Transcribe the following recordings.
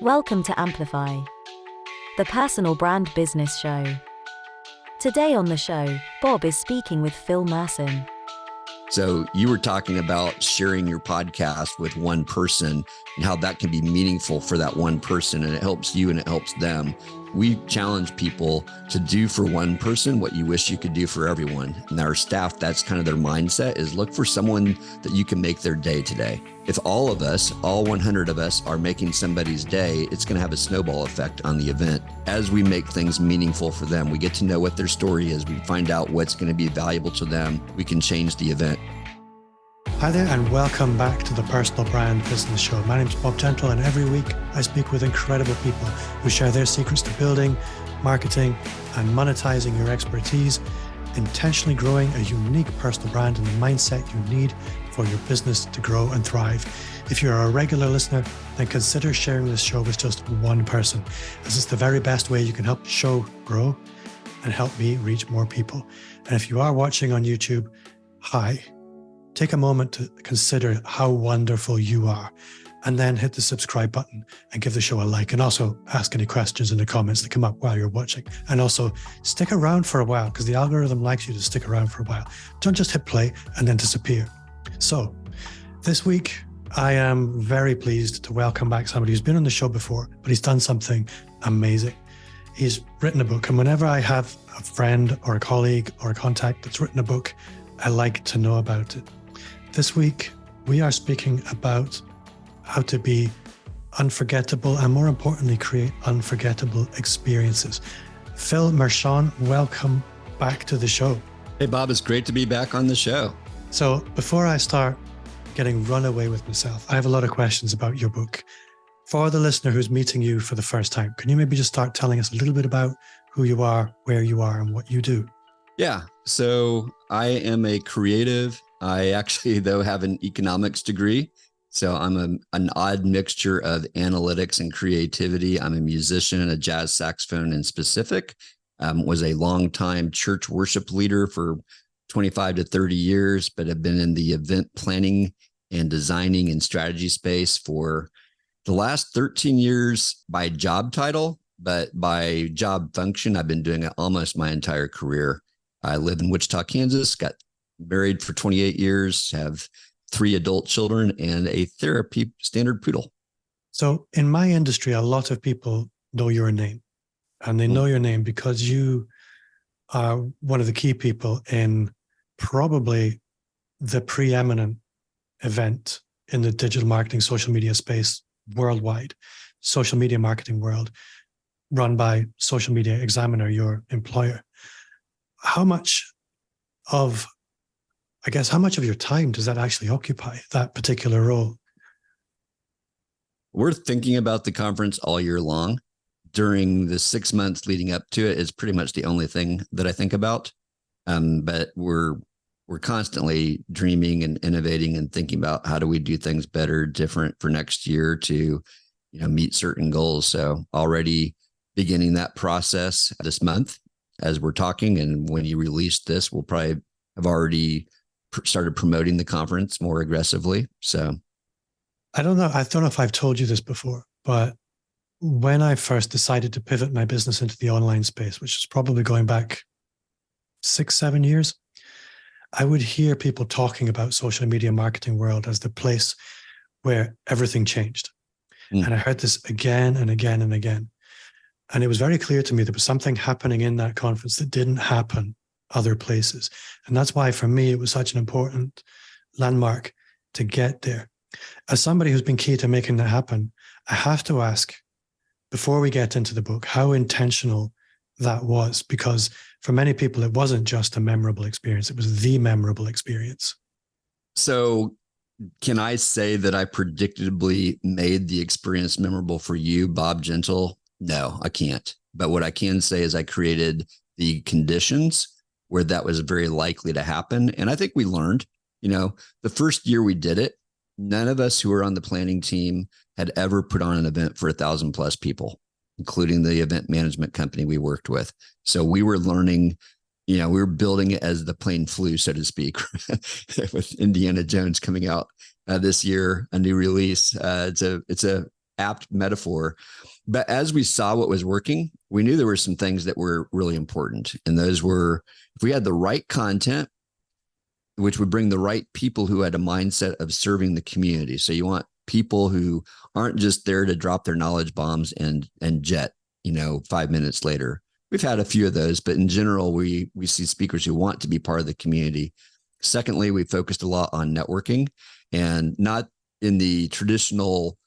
Welcome to Amplify, the personal brand business show. Today on the show, Bob is speaking with Phil Mershon. So you were talking about sharing your podcast with one person and how that can be meaningful for that one person, and it helps you and it helps them. We challenge people to do for one person what you wish you could do for everyone. And our staff, that's kind of their mindset, is look for someone that you can make their day today. If all of us, all 100 of us, are making somebody's day, it's going to have a snowball effect on the event. As we make things meaningful for them, we get to know what their story is. We find out what's going to be valuable to them. We can change the event. Hi there, and welcome back to the Personal Brand Business Show. My name is Bob Gentle, and every week I speak with incredible people who share their secrets to building, marketing, and monetizing your expertise, intentionally growing a unique personal brand and the mindset you need for your business to grow and thrive. If you're a regular listener, then consider sharing this show with just one person, as it's the very best way you can help the show grow and help me reach more people. And if you are watching on YouTube, hi. Take a moment to consider how wonderful you are, and then hit the subscribe button and give the show a like, and also ask any questions in the comments that come up while you're watching. And also stick around for a while, because the algorithm likes you to stick around for a while. Don't just hit play and then disappear. So this week, I am very pleased to welcome back somebody who's been on the show before, but he's done something amazing. He's written a book, and whenever I have a friend or a colleague or a contact that's written a book, I like to know about it. This week, we are speaking about how to be unforgettable and, more importantly, create unforgettable experiences. Phil Mershon, welcome back to the show. Hey, Bob, it's great to be back on the show. So before I start getting run away with myself, I have a lot of questions about your book. For the listener who's meeting you for the first time, can you maybe just start telling us a little bit about who you are, where you are, and what you do? Yeah, so I am a creative. I actually, though, have an economics degree. So I'm an odd mixture of analytics and creativity. I'm a musician, a jazz saxophone in specific. Was a longtime church worship leader for 25 to 30 years, but have been in the event planning and designing and strategy space for the last 13 years by job title, but by job function, I've been doing it almost my entire career. I live in Wichita, Kansas, got married for 28 years, have 3 adult children and a therapy standard poodle. So in my industry, a lot of people know your name, and they know your name because you are one of the key people in probably the preeminent event in the digital marketing, social media space worldwide, social media marketing world, run by Social Media Examiner, your employer. How much of your time does that actually occupy, that particular role? We're thinking about the conference all year long. During the 6 months leading up to it, it's pretty much the only thing that I think about. But we're constantly dreaming and innovating and thinking about how do we do things better, different for next year to, meet certain goals. So already beginning that process this month as we're talking, and when you release this, we'll probably have already started promoting the conference more aggressively. So I don't know if I've told you this before, but when I first decided to pivot my business into the online space, which is probably going back 6-7 years, I would hear people talking about social media marketing world as the place where everything changed. And I heard this again and again and again. And it was very clear to me there was something happening in that conference that didn't happen other places. And that's why, for me, it was such an important landmark to get there. As somebody who's been key to making that happen, I have to ask, before we get into the book, how intentional that was, because for many people, it wasn't just a memorable experience. It was the memorable experience. So can I say that I predictably made the experience memorable for you, Bob Gentle? No, I can't. But what I can say is I created the conditions where that was very likely to happen. And I think we learned, the first year we did it, none of us who were on the planning team had ever put on an event for 1,000 plus people, including the event management company we worked with. So we were learning, we were building it as the plane flew, so to speak, with Indiana Jones coming out this year, a new release. It's a apt metaphor. But as we saw what was working, we knew there were some things that were really important. And those were, if we had the right content, which would bring the right people who had a mindset of serving the community. So you want people who aren't just there to drop their knowledge bombs and jet, 5 minutes later. We've had a few of those, but in general, we see speakers who want to be part of the community. Secondly, we focused a lot on networking, and not in the traditional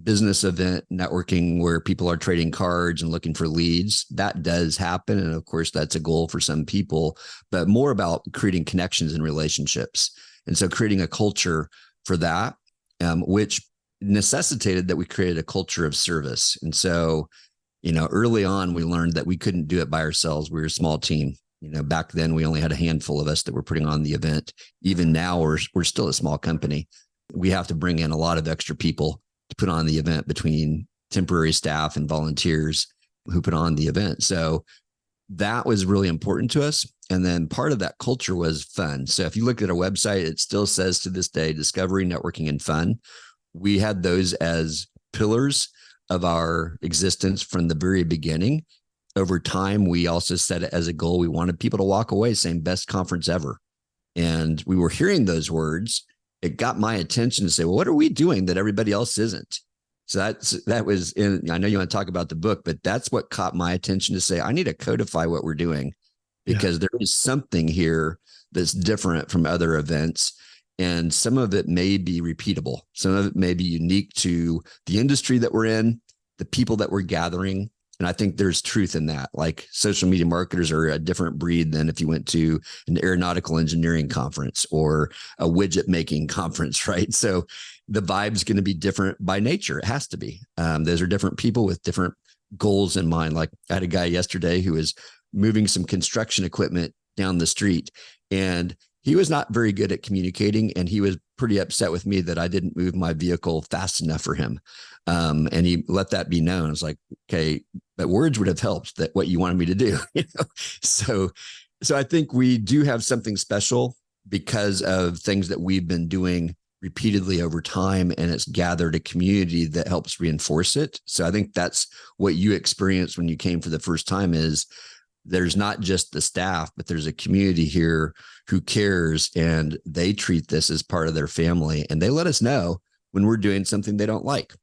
business event networking where people are trading cards and looking for leads. That does happen. And of course, that's a goal for some people, but more about creating connections and relationships. And so creating a culture for that, which necessitated that we created a culture of service. And so, early on, we learned that we couldn't do it by ourselves. We were a small team. Back then we only had a handful of us that were putting on the event. Even now we're still a small company. We have to bring in a lot of extra people to put on the event, between temporary staff and volunteers who put on the event. So that was really important to us. And then part of that culture was fun. So if you look at our website, it still says to this day, discovery, networking, and fun. We had those as pillars of our existence from the very beginning. Over time, we also set it as a goal. We wanted people to walk away saying best conference ever. And we were hearing those words. It got my attention to say, well, what are we doing that everybody else isn't? So that was in, I know you want to talk about the book, but that's what caught my attention to say, I need to codify what we're doing, because there is something here that's different from other events. And some of it may be repeatable. Some of it may be unique to the industry that we're in, the people that we're gathering. And I think there's truth in that. Like, social media marketers are a different breed than if you went to an aeronautical engineering conference or a widget making conference, right? So the vibe's going to be different by nature. It has to be. Those are different people with different goals in mind. Like, I had a guy yesterday who was moving some construction equipment down the street, and he was not very good at communicating, and he was pretty upset with me that I didn't move my vehicle fast enough for him. And he let that be known. It's like, okay, but words would have helped, that what you wanted me to do. So I think we do have something special because of things that we've been doing repeatedly over time, and it's gathered a community that helps reinforce it. So I think that's what you experienced when you came for the first time, is there's not just the staff, but there's a community here who cares, and they treat this as part of their family. And they let us know when we're doing something they don't like,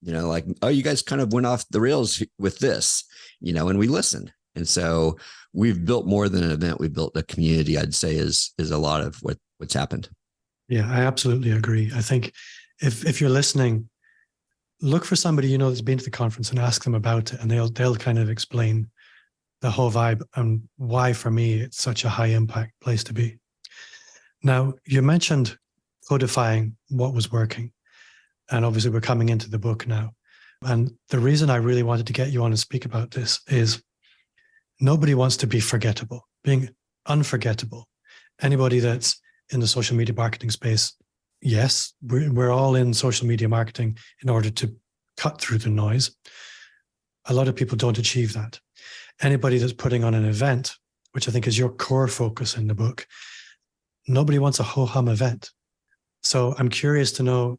like, oh, you guys kind of went off the rails with this, and we listened. And so we've built more than an event. We built a community, I'd say, is a lot of what's happened. Yeah, I absolutely agree. I think if you're listening, look for somebody, that's been to the conference and ask them about it, and they'll kind of explain the whole vibe and why, for me, it's such a high impact place to be. Now, you mentioned codifying what was working, and obviously we're coming into the book now. And the reason I really wanted to get you on and speak about this is nobody wants to be forgettable, being unforgettable. Anybody that's in the social media marketing space, yes, we're all in social media marketing in order to cut through the noise. A lot of people don't achieve that. Anybody that's putting on an event, which I think is your core focus in the book, nobody wants a ho-hum event. So I'm curious to know,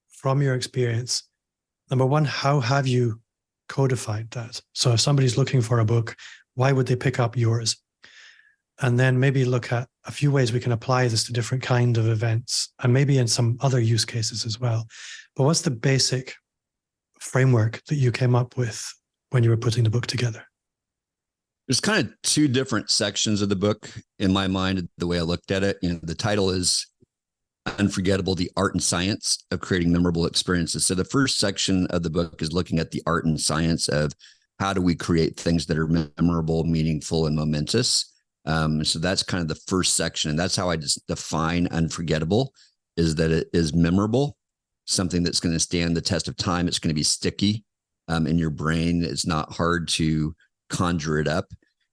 from your experience, number one, how have you codified that? So if somebody's looking for a book, why would they pick up yours? And then maybe look at a few ways we can apply this to different kind of events, and maybe in some other use cases as well. But what's the basic framework that you came up with when you were putting the book together? There's kind of two different sections of the book in my mind, the way I looked at it. The title is Unforgettable, the Art and Science of Creating Memorable Experiences. So the first section of the book is looking at the art and science of how do we create things that are memorable, meaningful, and momentous. So that's kind of the first section. And that's how I just define unforgettable, is that it is memorable, something that's going to stand the test of time. It's going to be sticky in your brain. It's not hard to conjure it up.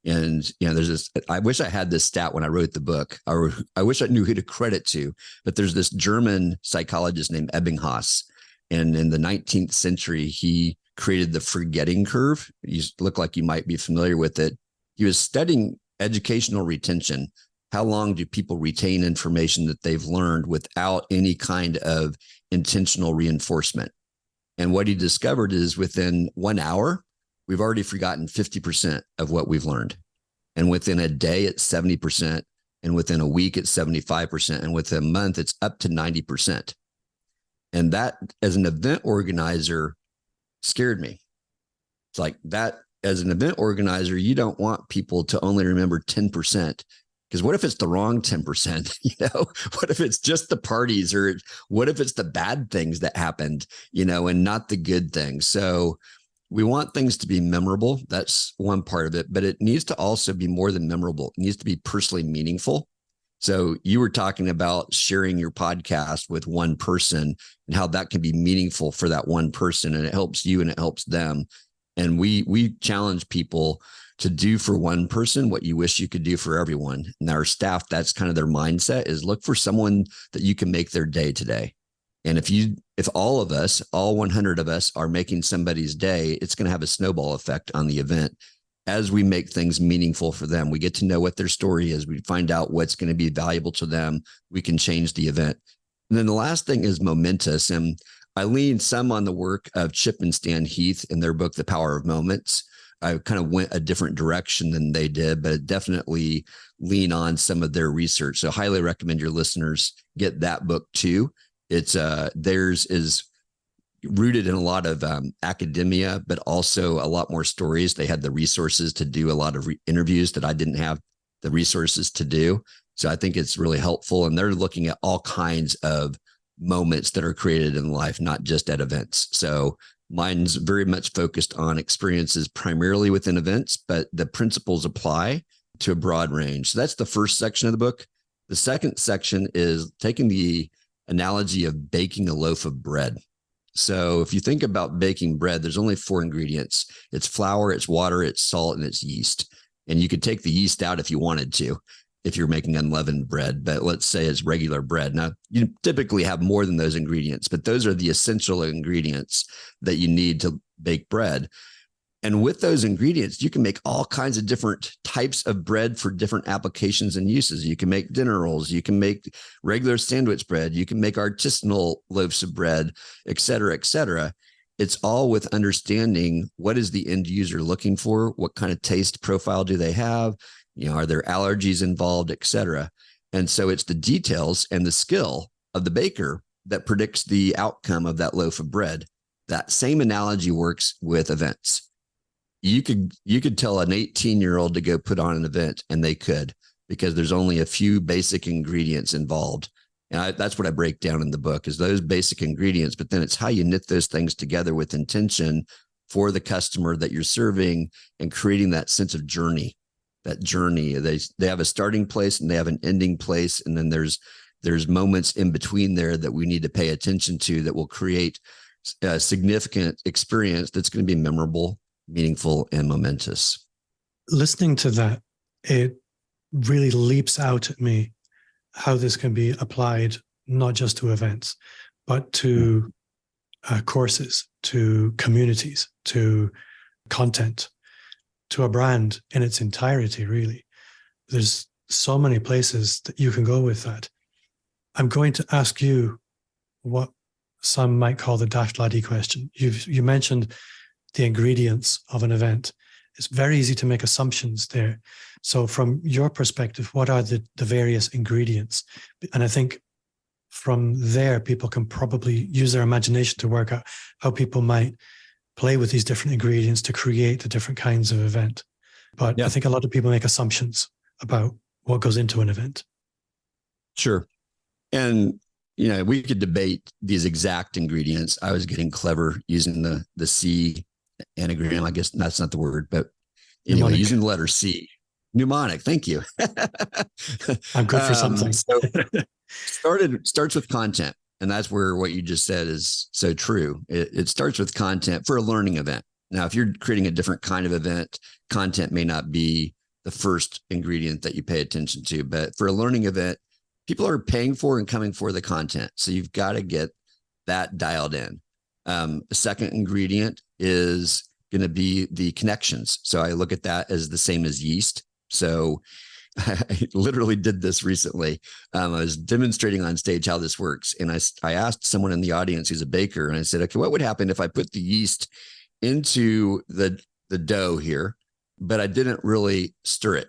And, there's this, I wish I had this stat when I wrote the book, or I wish I knew who to credit to, but there's this German psychologist named Ebbinghaus. And in the 19th century, he created the forgetting curve. You look like you might be familiar with it. He was studying educational retention. How long do people retain information that they've learned without any kind of intentional reinforcement? And what he discovered is within 1 hour, we've already forgotten 50% of what we've learned. And within a day, it's 70%. And within a week, it's 75%. And within a month, it's up to 90%. And that, as an event organizer, scared me. It's like that, as an event organizer, you don't want people to only remember 10%. Because what if it's the wrong 10%? What if it's just the parties, or what if it's the bad things that happened, and not the good things? So we want things to be memorable. That's one part of it, but it needs to also be more than memorable. It needs to be personally meaningful. So you were talking about sharing your podcast with one person and how that can be meaningful for that one person, and it helps you and it helps them. And we challenge people to do for one person what you wish you could do for everyone. And our staff, that's kind of their mindset, is look for someone that you can make their day today. And if all of us, all 100 of us, are making somebody's day, it's going to have a snowball effect on the event. As we make things meaningful for them, we get to know what their story is. We find out what's going to be valuable to them. We can change the event. And then the last thing is momentous. And I lean some on the work of Chip and Stan Heath in their book, The Power of Moments. I kind of went a different direction than they did, but definitely lean on some of their research. So highly recommend your listeners get that book too. It's theirs is rooted in a lot of academia, but also a lot more stories. They had the resources to do a lot of interviews that I didn't have the resources to do. So I think it's really helpful. And they're looking at all kinds of moments that are created in life, not just at events. So mine's very much focused on experiences primarily within events, but the principles apply to a broad range. So that's the first section of the book. The second section is taking the analogy of baking a loaf of bread. So if you think about baking bread, there's only 4 ingredients. It's flour, it's water, it's salt, and it's yeast. And you could take the yeast out if you wanted to, if you're making unleavened bread, but let's say it's regular bread. Now, you typically have more than those ingredients, but those are the essential ingredients that you need to bake bread. And with those ingredients, you can make all kinds of different types of bread for different applications and uses. You can make dinner rolls, you can make regular sandwich bread, you can make artisanal loaves of bread, et cetera, et cetera. It's all with understanding what is the end user looking for, what kind of taste profile do they have, are there allergies involved, et cetera. And so it's the details and the skill of the baker that predicts the outcome of that loaf of bread. That same analogy works with events. You could tell an 18-year-old to go put on an event, and they could, because there's only a few basic ingredients involved. And that's what I break down in the book, is those basic ingredients, but then it's how you knit those things together with intention for the customer that you're serving, and creating that sense of journey. That journey, they have a starting place and they have an ending place. And then there's moments in between there that we need to pay attention to that will create a significant experience that's going to be memorable, meaningful, and momentous. Listening to that, it really leaps out at me how this can be applied not just to events, but to courses, to communities, to content, to a brand in its entirety, really. There's so many places that you can go with that. I'm going to ask you what some might call the daft laddie question. You mentioned the ingredients of an event. It's very easy to make assumptions there. So from your perspective, what are the various ingredients? And I think from there, people can probably use their imagination to work out how people might play with these different ingredients to create the different kinds of event. But yeah, I think a lot of people make assumptions about what goes into an event. Sure. And, we could debate these exact ingredients. I was getting clever using the C anagram. I guess that's not the word, but anyway, mnemonic. Using the letter C. Mnemonic. Thank you. I'm good for something. So starts with content. And that's where what you just said is so true. It starts with content for a learning event. Now, if you're creating a different kind of event, content may not be the first ingredient that you pay attention to. But for a learning event, people are paying for and coming for the content. So you've got to get that dialed in. A second ingredient is going to be the connections. So I look at that as the same as yeast. So I literally did this recently. I was demonstrating on stage how this works. And I asked someone in the audience who's a baker, and I said, okay, what would happen if I put the yeast into the dough here, but I didn't really stir it?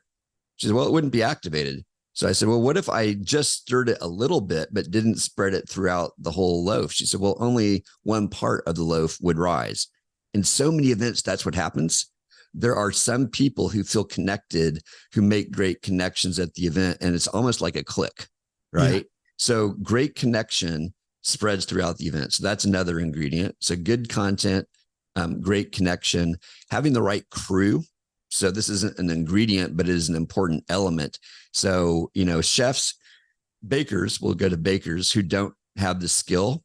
She said, well, it wouldn't be activated. So I said, well, what if I just stirred it a little bit, but didn't spread it throughout the whole loaf? She said, well, only one part of the loaf would rise. In so many events, that's what happens. There are some people who feel connected, who make great connections at the event, and it's almost like a click, right? Yeah. So great connection spreads throughout the event. So that's another ingredient. So good content, great connection, having the right crew. So this isn't an ingredient, but it is an important element. So, chefs, bakers, will go to bakers who don't have the skill.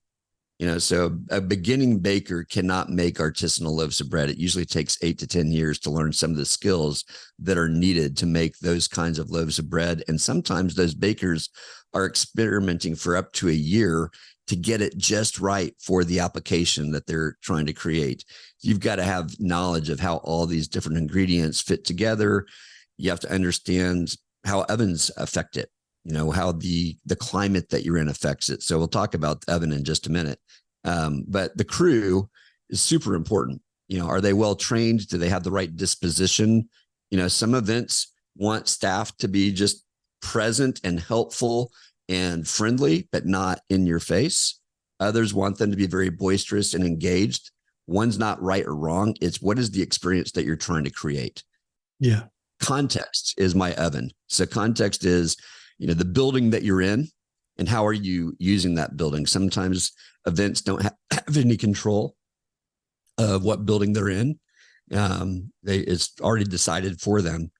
So a beginning baker cannot make artisanal loaves of bread. It usually takes 8 to 10 years to learn some of the skills that are needed to make those kinds of loaves of bread. And sometimes those bakers are experimenting for up to a year to get it just right for the application that they're trying to create. You've got to have knowledge of how all these different ingredients fit together. You have to understand how ovens affect it. How the climate that you're in affects it. So we'll talk about the oven in just a minute. But the crew is super important. Are they well trained? Do they have the right disposition? Some events want staff to be just present and helpful and friendly, but not in your face. Others want them to be very boisterous and engaged. One's not right or wrong. It's what is the experience that you're trying to create? Yeah. Context is my oven. So context is, the building that you're in and how are you using that building. Sometimes events don't have any control of what building they're in. It's already decided for them.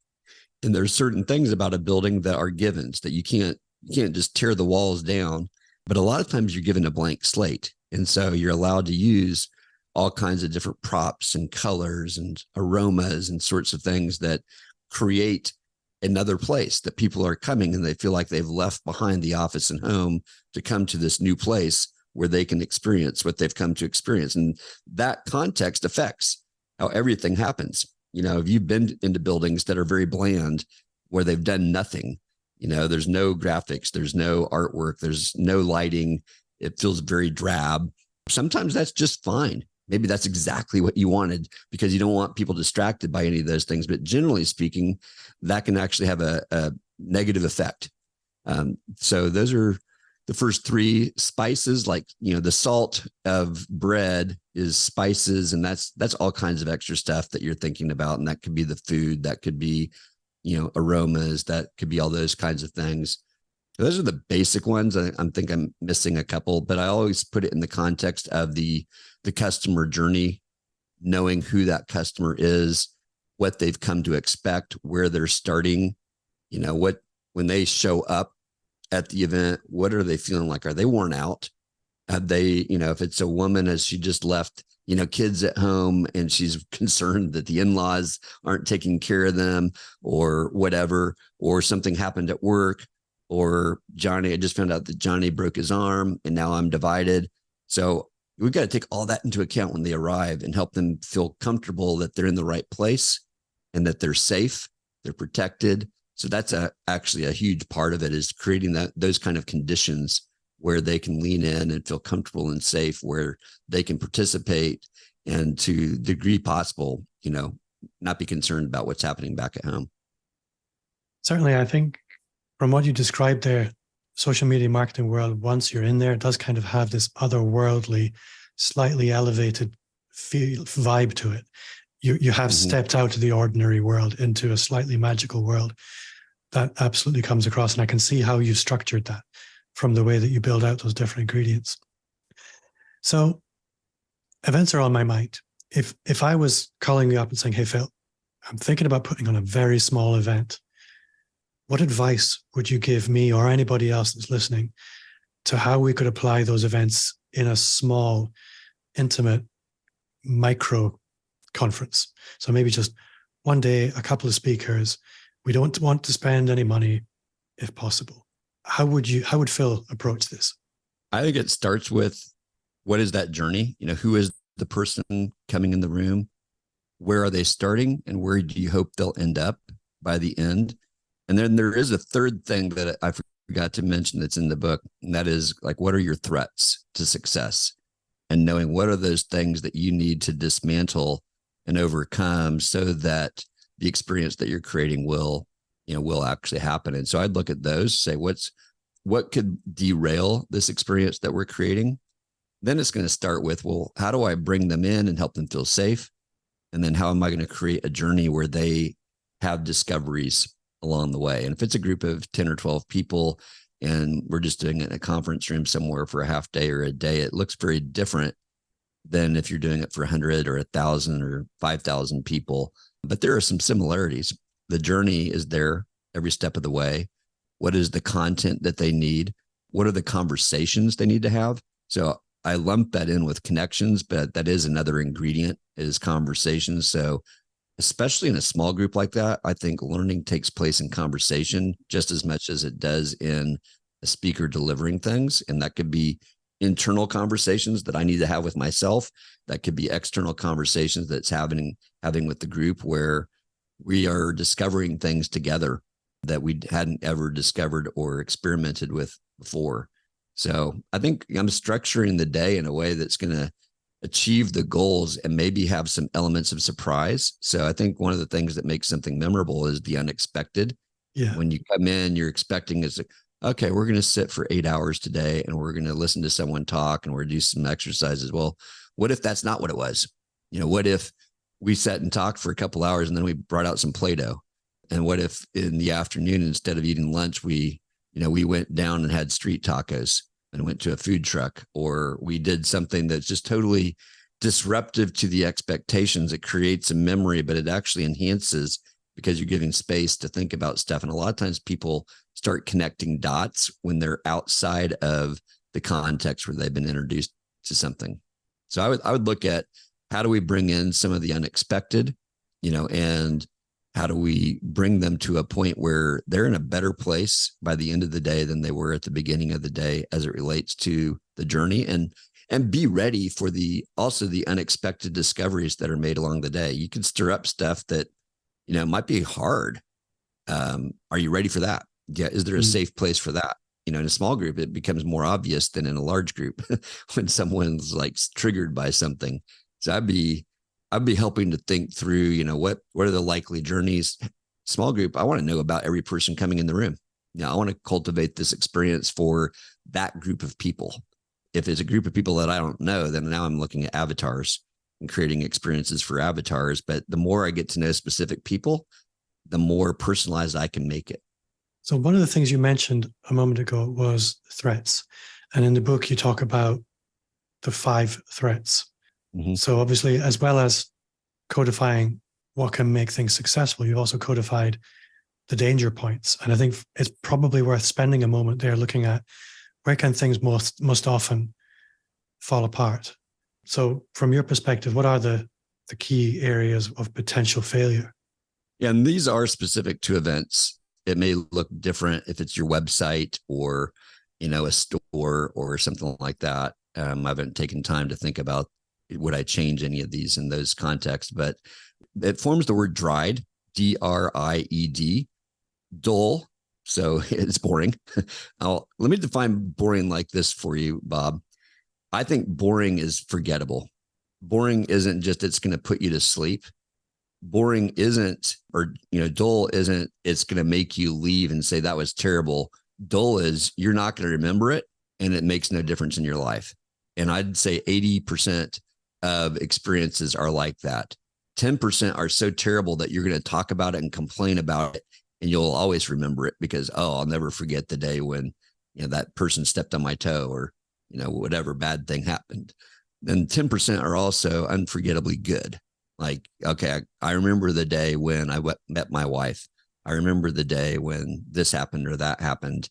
And there's certain things about a building that are givens that you can't just tear the walls down, but a lot of times you're given a blank slate. And so you're allowed to use all kinds of different props and colors and aromas and sorts of things that create another place that people are coming and they feel like they've left behind the office and home to come to this new place where they can experience what they've come to experience. And that context affects how everything happens. If you've been into buildings that are very bland, where they've done nothing, there's no graphics, there's no artwork, there's no lighting, it feels very drab. Sometimes that's just fine. Maybe that's exactly what you wanted because you don't want people distracted by any of those things. But generally speaking, that can actually have a negative effect. So those are the first three spices. Like, the salt of bread is spices, and that's all kinds of extra stuff that you're thinking about. And that could be the food, that could be, aromas, that could be all those kinds of things. Those are the basic ones. I think I'm missing a couple, but I always put it in the context of the customer journey, knowing who that customer is, what they've come to expect, where they're starting, when they show up at the event, what are they feeling like? Are they worn out? Have they, if it's a woman, as she just left, kids at home and she's concerned that the in-laws aren't taking care of them or whatever, or something happened at work, or Johnny, I just found out that Johnny broke his arm and now I'm divided. So we've got to take all that into account when they arrive and help them feel comfortable that they're in the right place and that they're safe, they're protected. So that's actually a huge part of it, is creating those kind of conditions where they can lean in and feel comfortable and safe, where they can participate and to the degree possible, not be concerned about what's happening back at home. Certainly, I think from what you described there, social media marketing world, once you're in there, it does kind of have this otherworldly, slightly elevated vibe to it. You have stepped out of the ordinary world into a slightly magical world. That absolutely comes across. And I can see how you structured that from the way that you build out those different ingredients. So events are on my mind. If I was calling you up and saying, hey, Phil, I'm thinking about putting on a very small event, what advice would you give me or anybody else that's listening to how we could apply those events in a small, intimate, micro conference? So maybe just one day, a couple of speakers. We don't want to spend any money if possible. How would Phil approach this? I think it starts with, what is that journey? Who is the person coming in the room? Where are they starting? And where do you hope they'll end up by the end? And then there is a third thing that I forgot to mention that's in the book, and that is like, what are your threats to success? And knowing what are those things that you need to dismantle and overcome so that the experience that you're creating will actually happen. And so I'd look at those, say, what could derail this experience that we're creating? Then it's going to start with, well, how do I bring them in and help them feel safe? And then how am I going to create a journey where they have discoveries along the way? And if it's a group of 10 or 12 people and we're just doing it in a conference room somewhere for a half day or a day, it looks very different than if you're doing it for 100 or 1,000 or 5,000 people. But there are some similarities. The journey is there every step of the way. What is the content that they need? What are the conversations they need to have? So I lump that in with connections, but that is another ingredient, is conversations. So especially in a small group like that, I think learning takes place in conversation just as much as it does in a speaker delivering things. And that could be internal conversations that I need to have with myself. That could be external conversations that's having with the group, where we are discovering things together that we hadn't ever discovered or experimented with before. So I think I'm structuring the day in a way that's going to achieve the goals and maybe have some elements of surprise. So I think one of the things that makes something memorable is the unexpected. Yeah. When you come in, you're expecting is, okay, we're going to sit for 8 hours today and we're going to listen to someone talk and we're going to do some exercises. Well, what if that's not what it was? What if we sat and talked for a couple hours and then we brought out some Play-Doh? And what if in the afternoon, instead of eating lunch, we went down and had street tacos and went to a food truck, or we did something that's just totally disruptive to the expectations. It creates a memory, but it actually enhances because you're giving space to think about stuff. And a lot of times people start connecting dots when they're outside of the context where they've been introduced to something. So I would look at, how do we bring in some of the unexpected, and how do we bring them to a point where they're in a better place by the end of the day than they were at the beginning of the day as it relates to the journey, and be ready for also the unexpected discoveries that are made along the day. You can stir up stuff that, might be hard. Are you ready for that? Yeah. Is there a safe place for that? In a small group, it becomes more obvious than in a large group when someone's like triggered by something. So I'd be helping to think through, what are the likely journeys. Small group, I want to know about every person coming in the room. I want to cultivate this experience for that group of people. If it's a group of people that I don't know, then now I'm looking at avatars and creating experiences for avatars. But the more I get to know specific people, the more personalized I can make it. So one of the things you mentioned a moment ago was threats. And in the book, you talk about the 5 threats. Mm-hmm. So obviously, as well as codifying what can make things successful, you've also codified the danger points. And I think it's probably worth spending a moment there looking at where can things most often fall apart. So from your perspective, what are the key areas of potential failure? Yeah, and these are specific to events. It may look different if it's your website or, a store or something like that. I haven't taken time to think about, would I change any of these in those contexts, but it forms the word dried, D-R-I-E-D, dull. So it's boring. Let me define boring like this for you, Bob. I think boring is forgettable. Boring isn't just, it's going to put you to sleep. Boring isn't, or, dull isn't, it's going to make you leave and say that was terrible. Dull is, you're not going to remember it and it makes no difference in your life. And I'd say 80% of experiences are like that. 10% are so terrible that you're going to talk about it and complain about it. And you'll always remember it because, I'll never forget the day when, that person stepped on my toe or, whatever bad thing happened. Then 10% are also unforgettably good. Like, okay, I remember the day when I met my wife. I remember the day when this happened or that happened.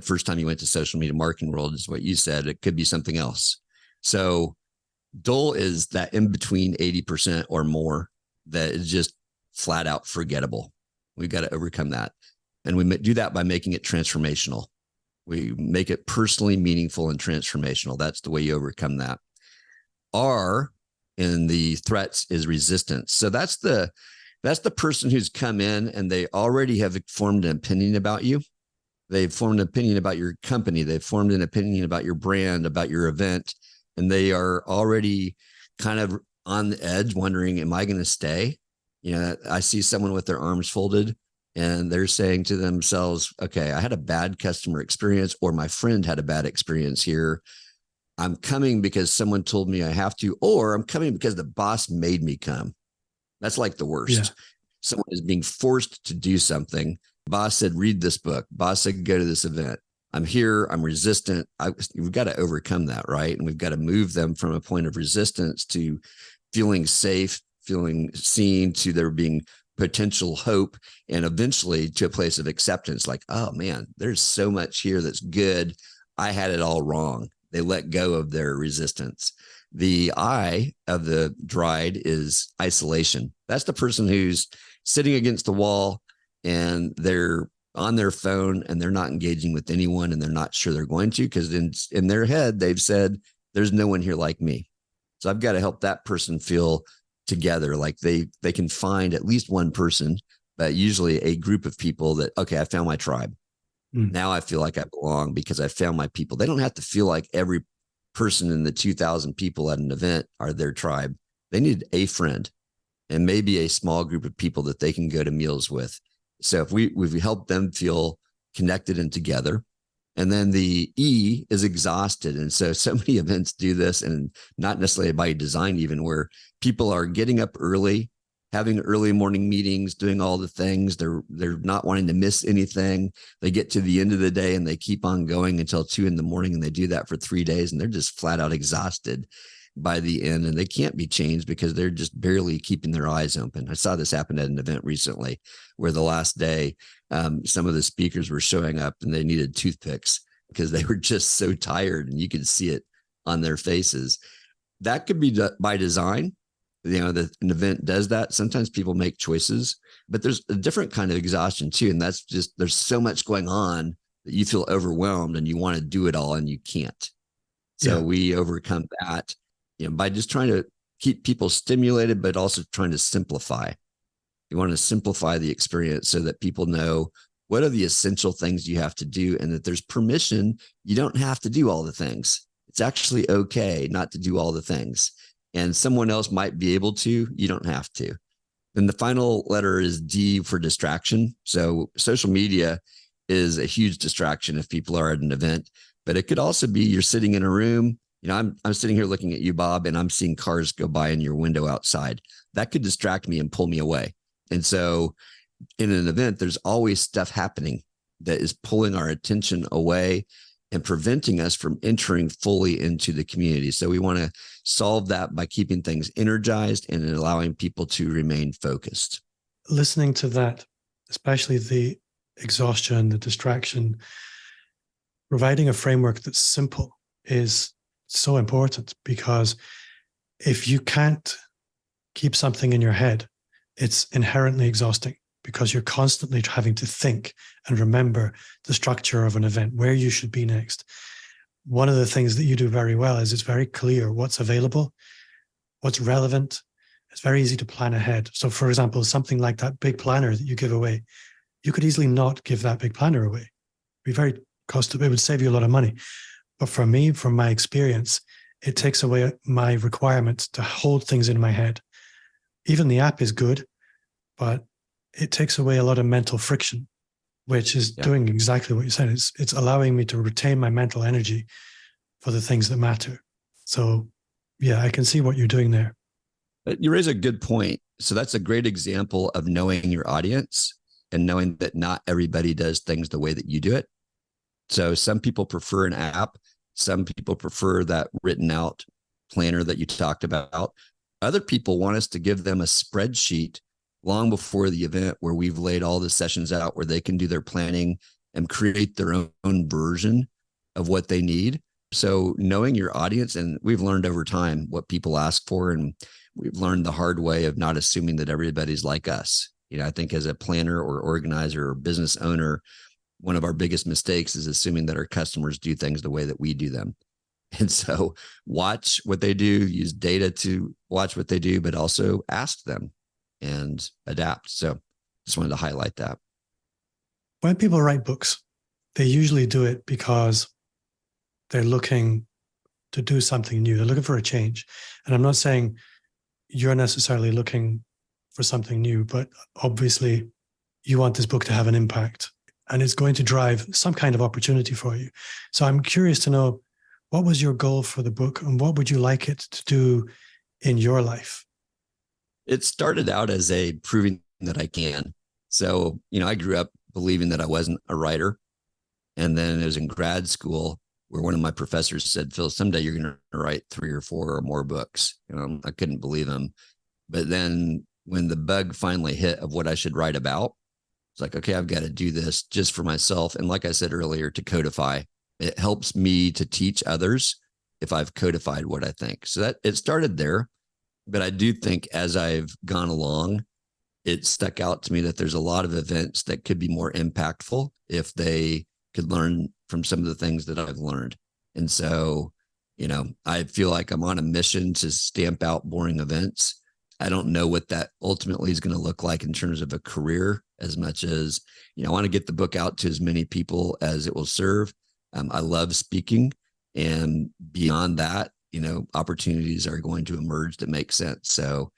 First time you went to social media marketing world is what you said. It could be something else. So dull is that in between 80% or more that is just flat out forgettable. We've got to overcome that. And we do that by making it transformational. We make it personally meaningful and transformational. That's the way you overcome that. R in the threats is resistance. So that's the That's the person who's come in and they already have formed an opinion about you. They've formed an opinion about your company. They've formed an opinion about your brand, about your event, and they are already kind of on the edge wondering, am I going to stay? I see someone with their arms folded and they're saying to themselves, okay, I had a bad customer experience, or my friend had a bad experience here. I'm coming because someone told me I have to, or I'm coming because the boss made me come. That's like the worst. Yeah. Someone is being forced to do something. Boss said, read this book. Boss said, go to this event. I'm here. I'm resistant. We've got to overcome that, right? And we've got to move them from a point of resistance to feeling safe, feeling seen, to there being potential hope, and eventually to a place of acceptance. Like, oh man, there's so much here that's good. I had it all wrong. They let go of their resistance. The I of the Dride is isolation. That's the person who's sitting against the wall and they're on their phone and they're not engaging with anyone, and they're not sure they're going to, because in their head, they've said, there's no one here like me. So I've got to help that person feel together, like they can find at least one person, but usually a group of people that, okay, I found my tribe. Now I feel like I belong because I found my people. They don't have to feel like every person in the 2,000 people at an event are their tribe. They need a friend and maybe a small group of people that they can go to meals with. So if we help them feel connected and together. And then the E is exhausted. And so many events do this, and not necessarily by design, even, where people are getting up early, having early morning meetings, doing all the things. They're not wanting to miss anything. They get to the end of the day and they keep on going until 2 a.m. and they do that for 3 days, and they're just flat out exhausted by the end, and they can't be changed because they're just barely keeping their eyes open. I saw this happen at an event recently where the last day, some of the speakers were showing up and they needed toothpicks because they were just so tired, and you could see it on their faces. That could be by design. An event does that. Sometimes people make choices, but there's a different kind of exhaustion too. And that's just, there's so much going on that you feel overwhelmed and you want to do it all and you can't. So we overcome that, by just trying to keep people stimulated, but also trying to simplify. You want to simplify the experience so that people know what are the essential things you have to do, and that there's permission. You don't have to do all the things. It's actually okay not to do all the things. And someone else might be able to, you don't have to. Then the final letter is D for distraction. So social media is a huge distraction if people are at an event, but it could also be you're sitting in a room. I'm sitting here looking at you, Bob, and I'm seeing cars go by in your window outside. That could distract me and pull me away. And so in an event, there's always stuff happening that is pulling our attention away and preventing us from entering fully into the community. So we want to solve that by keeping things energized and allowing people to remain focused. Listening to that, especially the exhaustion, the distraction, providing a framework that's simple is so important, because if you can't keep something in your head, it's inherently exhausting, because you're constantly having to think and remember the structure of an event, where you should be next. One of the things that you do very well is it's very clear what's available, what's relevant. It's very easy to plan ahead. So for example, something like that big planner that you give away, you could easily not give that big planner away. It'd be very costly. It would save you a lot of money. But for me, from my experience, it takes away my requirement to hold things in my head. Even the app is good, but it takes away a lot of mental friction, which is doing exactly what you said. It's allowing me to retain my mental energy for the things that matter. So yeah, I can see what you're doing there. You raise a good point. So that's a great example of knowing your audience and knowing that not everybody does things the way that you do it. So some people prefer an app. Some people prefer that written out planner that you talked about. Other people want us to give them a spreadsheet long before the event where we've laid all the sessions out where they can do their planning and create their own version of what they need. So knowing your audience, and we've learned over time what people ask for, and we've learned the hard way of not assuming that everybody's like us. I think as a planner or organizer or business owner, one of our biggest mistakes is assuming that our customers do things the way that we do them. And so watch what they do, use data to watch what they do, but also ask them. and adapt. So just wanted to highlight that. When people write books, they usually do it because they're looking to do something new. They're looking for a change. And I'm not saying you're necessarily looking for something new, but obviously you want this book to have an impact and it's going to drive some kind of opportunity for you. So I'm curious to know, what was your goal for the book and what would you like it to do in your life? It started out as a proving that I can. So, I grew up believing that I wasn't a writer. And then it was in grad school where one of my professors said, Phil, someday you're going to write 3 or 4 or more books. I couldn't believe him. But then when the bug finally hit of what I should write about, it's like, okay, I've got to do this just for myself. And like I said earlier, to codify, it helps me to teach others if I've codified what I think. So that it started there. But I do think as I've gone along, it stuck out to me that there's a lot of events that could be more impactful if they could learn from some of the things that I've learned. And so, I feel like I'm on a mission to stamp out boring events. I don't know what that ultimately is going to look like in terms of a career as much as, I want to get the book out to as many people as it will serve. I love speaking, and beyond that, opportunities are going to emerge that make sense. So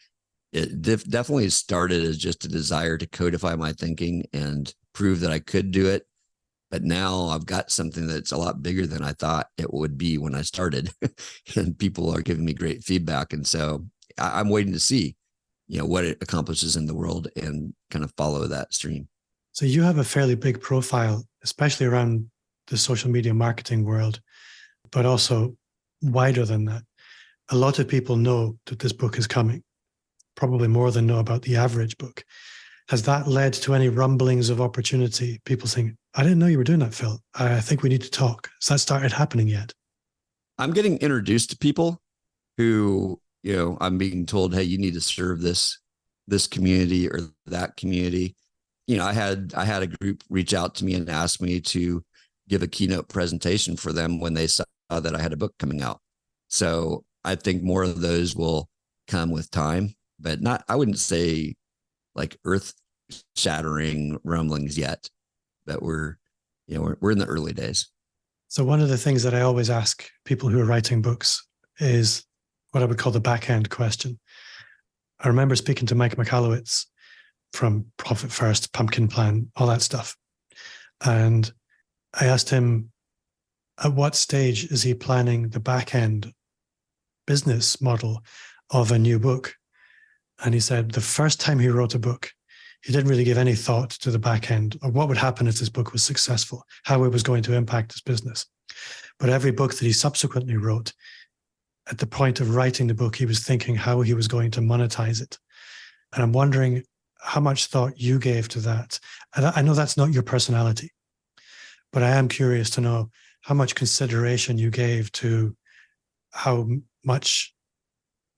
it definitely started as just a desire to codify my thinking and prove that I could do it. But now I've got something that's a lot bigger than I thought it would be when I started, and people are giving me great feedback. And so I'm waiting to see, what it accomplishes in the world and kind of follow that stream. So you have a fairly big profile, especially around the social media marketing world, but also wider than that. A lot of people know that this book is coming, probably more than know about the average book. Has that led to any rumblings of opportunity? People saying, I didn't know you were doing that, Phil. I think we need to talk. Has that started happening yet? I'm getting introduced to people who, I'm being told, hey, you need to serve this community or that community. I had a group reach out to me and ask me to give a keynote presentation for them when they saw that I had a book coming out. So I think more of those will come with time, but I wouldn't say like earth shattering rumblings yet, but we're in the early days. So one of the things that I always ask people who are writing books is what I would call the back end question. I remember speaking to Mike Michalowicz from Profit First, Pumpkin Plan, all that stuff. And I asked him, at what stage is he planning the back end business model of a new book? And he said the first time he wrote a book, he didn't really give any thought to the back end or what would happen if this book was successful, how it was going to impact his business. But every book that he subsequently wrote, at the point of writing the book, he was thinking how he was going to monetize it. And I'm wondering how much thought you gave to that. And I know that's not your personality, but I am curious to know how much consideration you gave to how much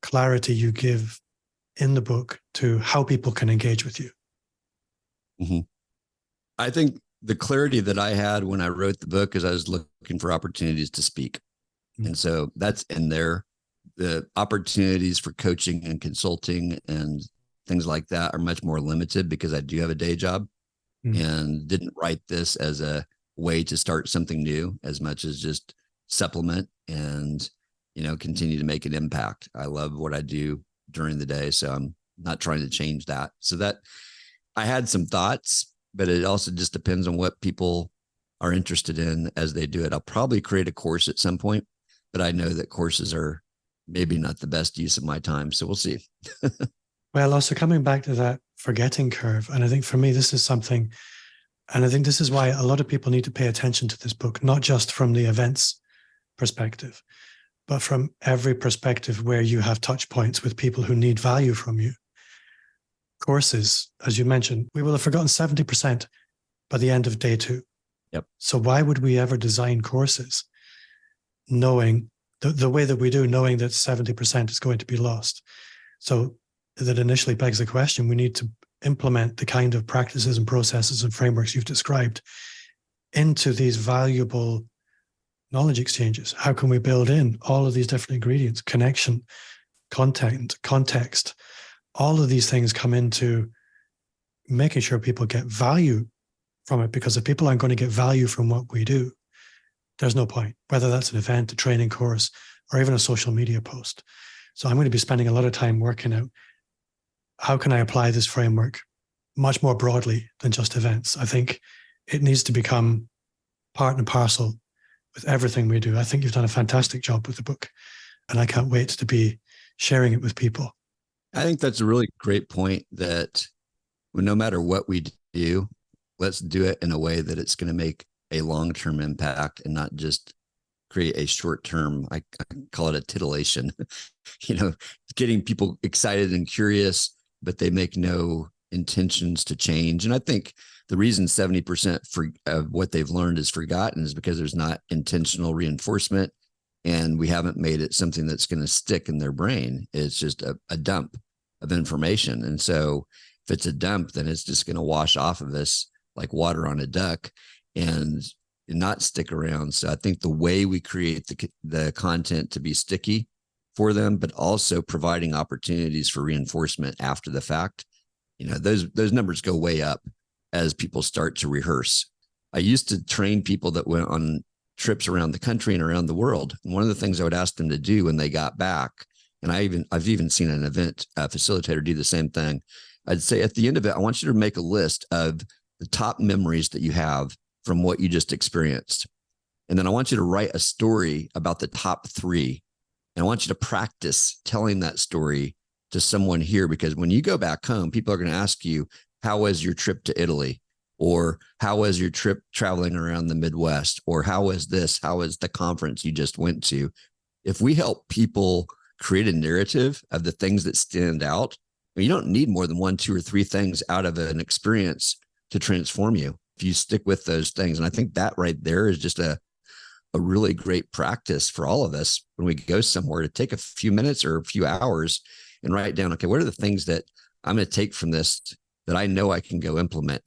clarity you give in the book to how people can engage with you. Mm-hmm. I think the clarity that I had when I wrote the book is I was looking for opportunities to speak. Mm-hmm. And so that's in there. The opportunities for coaching and consulting and things like that are much more limited because I do have a day job, and didn't write this as a way to start something new as much as just supplement and, continue to make an impact. I love what I do during the day, so I'm not trying to change that. So that I had some thoughts, but it also just depends on what people are interested in as they do it. I'll probably create a course at some point, but I know that courses are maybe not the best use of my time. So we'll see. Well, also coming back to that forgetting curve. And I think for me, this is something, and I think this is why a lot of people need to pay attention to this book, not just from the events perspective, but from every perspective where you have touch points with people who need value from you. Courses, as you mentioned, we will have forgotten 70% by the end of day 2. Yep. So why would we ever design courses knowing the way that we do, knowing that 70% is going to be lost? So that initially begs the question, we need to implement the kind of practices and processes and frameworks you've described into these valuable knowledge exchanges. How can we build in all of these different ingredients, connection, content, context, all of these things come into making sure people get value from it, because if people aren't going to get value from what we do, there's no point, whether that's an event, a training course, or even a social media post. So I'm going to be spending a lot of time working out how can I apply this framework much more broadly than just events. I think it needs to become part and parcel with everything we do. I think you've done a fantastic job with the book, and I can't wait to be sharing it with people. I think that's a really great point, that no matter what we do, let's do it in a way that it's going to make a long-term impact and not just create a short-term, I call it a titillation, getting people excited and curious, but they make no intentions to change. And I think the reason 70% of what they've learned is forgotten is because there's not intentional reinforcement, and we haven't made it something that's going to stick in their brain. It's just a dump of information. And so if it's a dump, then it's just going to wash off of us like water on a duck and not stick around. So I think the way we create the content to be sticky for them, but also providing opportunities for reinforcement after the fact, those numbers go way up as people start to rehearse. I used to train people that went on trips around the country and around the world. And one of the things I would ask them to do when they got back, and I've even seen an event facilitator do the same thing. I'd say at the end of it, I want you to make a list of the top memories that you have from what you just experienced. And then I want you to write a story about the top 3. And I want you to practice telling that story to someone here, because when you go back home, people are going to ask you, how was your trip to Italy? Or how was your trip traveling around the Midwest? Or how was this? How was the conference you just went to? If we help people create a narrative of the things that stand out, you don't need more than 1, 2, or 3 things out of an experience to transform you if you stick with those things. And I think that right there is just a really great practice for all of us when we go somewhere, to take a few minutes or a few hours and write down, okay, what are the things that I'm going to take from this that I know I can go implement?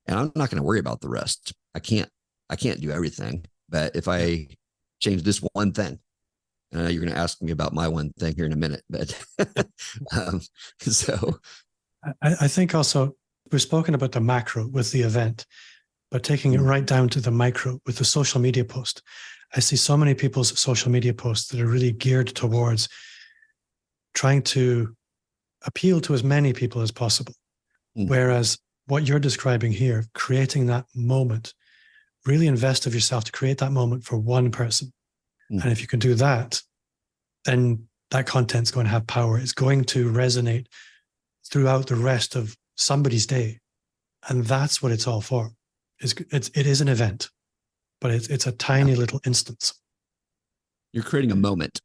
And I'm not going to worry about the rest. I can't do everything, but if I change this one thing, and I know you're going to ask me about my one thing here in a minute, but so I think also we've spoken about the macro with the event, but taking it right down to the micro with the social media post. I see so many people's social media posts that are really geared towards trying to appeal to as many people as possible. Whereas what you're describing here, creating that moment, really invest of yourself to create that moment for one person. And if you can do that, then that content's going to have power. It's going to resonate throughout the rest of somebody's day. And that's what it's all for. It is an event, but it's a tiny little instance. You're creating a moment,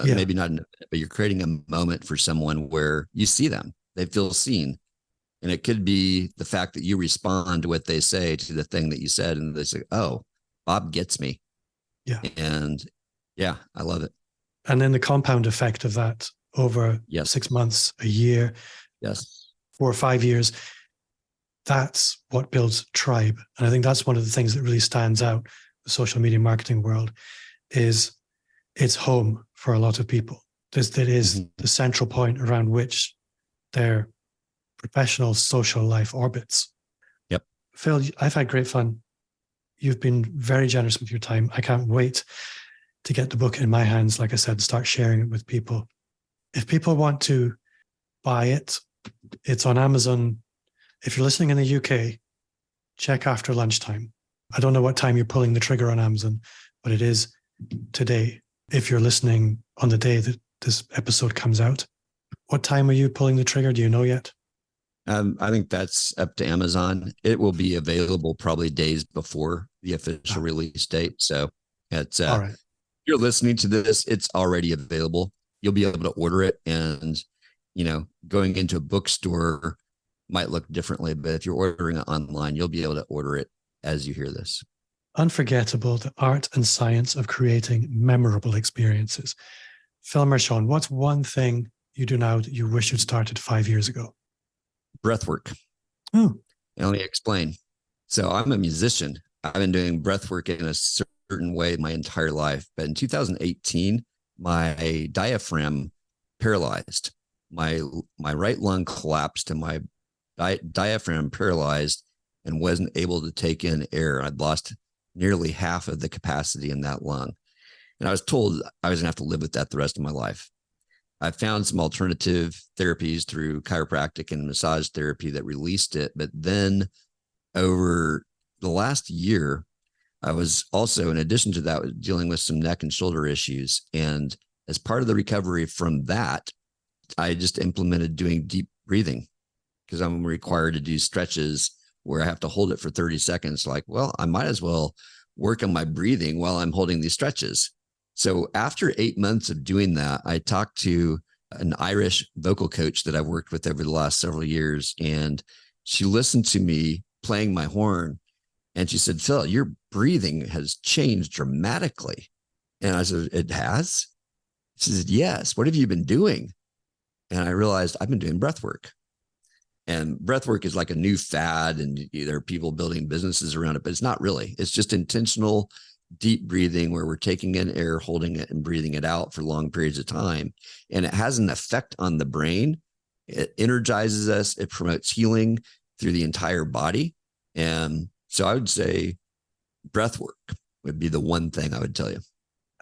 maybe not an event, but you're creating a moment for someone where you see them, they feel seen. And it could be the fact that you respond to what they say, to the thing that you said, and they say, oh, Bob gets me. Yeah. And yeah, I love it. And then the compound effect of that over 6 months, a year, 4 or 5 years, that's what builds tribe. And I think that's one of the things that really stands out in the social media marketing world, is it's home for a lot of people. That is the central point around which their professional social life orbits. Yep. Phil, I've had great fun. You've been very generous with your time. I can't wait to get the book in my hands, like I said, start sharing it with people. If people want to buy it, it's on Amazon. If you're listening in the UK, check after lunchtime. I don't know what time you're pulling the trigger on Amazon, but it is today. If you're listening on the day that this episode comes out, what time are you pulling the trigger? Do you know yet? I think that's up to Amazon. It will be available probably days before the official release date. So it's all right. If you're listening to this, it's already available. You'll be able to order it, and going into a bookstore might look differently, but if you're ordering it online, you'll be able to order it as you hear this. Unforgettable, the art and science of creating memorable experiences. Phil Mershon, what's one thing you do now that you wish you'd started 5 years ago? Breath work. Oh. Let me explain. So I'm a musician. I've been doing breath work in a certain way my entire life. But in 2018, my diaphragm paralyzed. my right lung collapsed and my diaphragm paralyzed and wasn't able to take in air. I'd lost nearly half of the capacity in that lung. And I was told I was going to have to live with that the rest of my life. I found some alternative therapies through chiropractic and massage therapy that released it. But then over the last year, I was also, in addition to that, dealing with some neck and shoulder issues. And as part of the recovery from that, I just implemented doing deep breathing because I'm required to do stretches where I have to hold it for 30 seconds. Like, well, I might as well work on my breathing while I'm holding these stretches. So after 8 months of doing that, I talked to an Irish vocal coach that I've worked with over the last several years. And she listened to me playing my horn. And she said, Phil, your breathing has changed dramatically. And I said, it has? She said, yes. What have you been doing? And I realized I've been doing breath work. And breath work is like a new fad, and there are people building businesses around it, but it's not really. It's just intentional deep breathing where we're taking in air, holding it, and breathing it out for long periods of time. And it has an effect on the brain. It energizes us. It promotes healing through the entire body. And so I would say breath work would be the one thing I would tell you.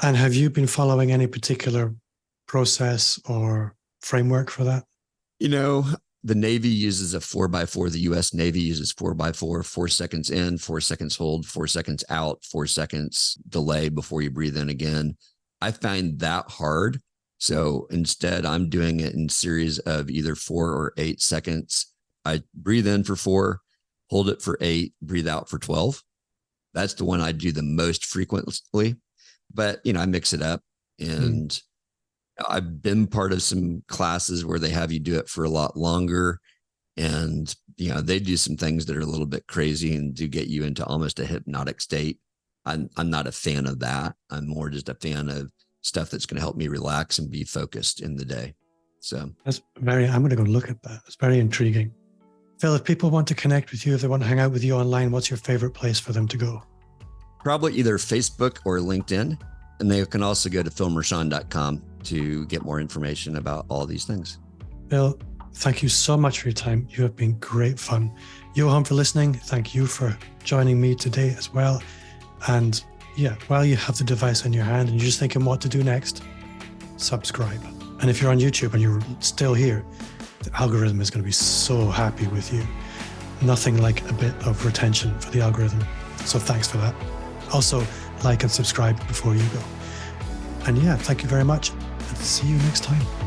And have you been following any particular process or framework for that? You know, the Navy uses a 4x4. The US Navy uses 4x4, 4 seconds in, 4 seconds hold, 4 seconds out, 4 seconds delay before you breathe in again. I find that hard. So instead, I'm doing it in series of either 4 or 8 seconds. I breathe in for 4, hold it for 8, breathe out for 12. That's the one I do the most frequently. But, you know, I mix it up, and I've been part of some classes where they have you do it for a lot longer, and, you know, they do some things that are a little bit crazy and do get you into almost a hypnotic state. I'm not a fan of that. I'm more just a fan of stuff that's going to help me relax and be focused in the day. So I'm going to go look at that. It's very intriguing. Phil, if people want to connect with you, if they want to hang out with you online, what's your favorite place for them to go? Probably either Facebook or LinkedIn. And they can also go to philmershon.com to get more information about all these things. Phil, thank you so much for your time. You have been great fun. Johan, for listening, thank you for joining me today as well. And yeah, while you have the device in your hand and you're just thinking what to do next, subscribe. And if you're on YouTube and you're still here, the algorithm is going to be so happy with you. Nothing like a bit of retention for the algorithm. So thanks for that. Also, like and subscribe before you go. And yeah, thank you very much, and see you next time.